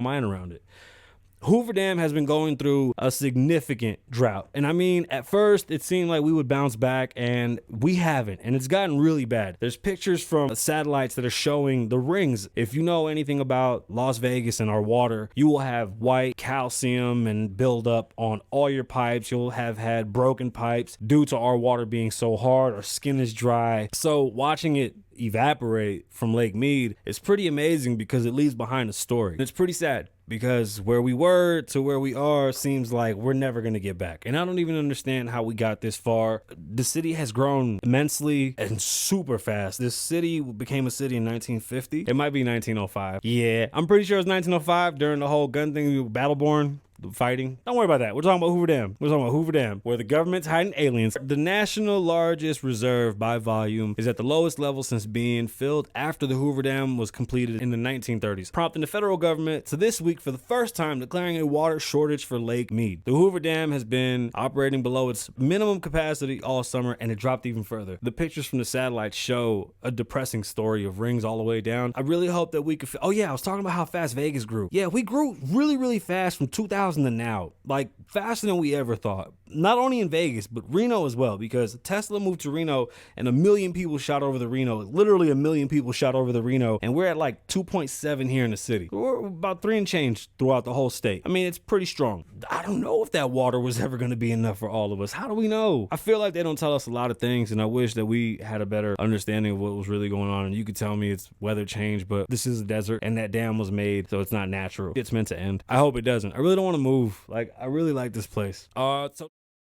mind around it. Hoover Dam has been going through a significant drought. And I mean, at first it seemed like we would bounce back, and we haven't. And it's gotten really bad. There's pictures from satellites that are showing the rings. If you know anything about Las Vegas and our water, you will have white calcium and buildup on all your pipes. You'll have had broken pipes due to our water being so hard. Our skin is dry. So watching it evaporate from Lake Mead is pretty amazing because it leaves behind a story. It's pretty sad because where we were to where we are seems like we're never going to get back. And I don't even understand how we got this far. The city has grown immensely and super fast. This city became a city in 1950. It might be 1905. Yeah, I'm pretty sure it's 1905 during the whole gun thing, Battleborn. Fighting. Don't worry about that. We're talking about Hoover Dam. We're talking about Hoover Dam, where the government's hiding aliens. The national largest reserve by volume is at the lowest level since being filled after the Hoover Dam was completed in the 1930s, prompting the federal government to this week for the first time declaring a water shortage for Lake Mead. The Hoover Dam has been operating below its minimum capacity all summer, and it dropped even further. The pictures from the satellites show a depressing story of rings all the way down. I really hope that we could. Oh yeah, I was talking about how fast Vegas grew. Yeah, we grew really, really fast from 2000 to now, like faster than we ever thought. Not only in Vegas, but Reno as well, because Tesla moved to Reno and 1 million people shot over the Reno. Literally 1 million people shot over the Reno, and we're at like 2.7 here in the city. We're about 3 and change throughout the whole state. I mean, it's pretty strong. I don't know if that water was ever going to be enough for all of us. How do we know? I feel like they don't tell us a lot of things, and I wish that we had a better understanding of what was really going on. And you could tell me it's weather change, but this is a desert, and that dam was made, so it's not natural. It's meant to end. I hope it doesn't. I really don't want to move. Like, I really like this place. So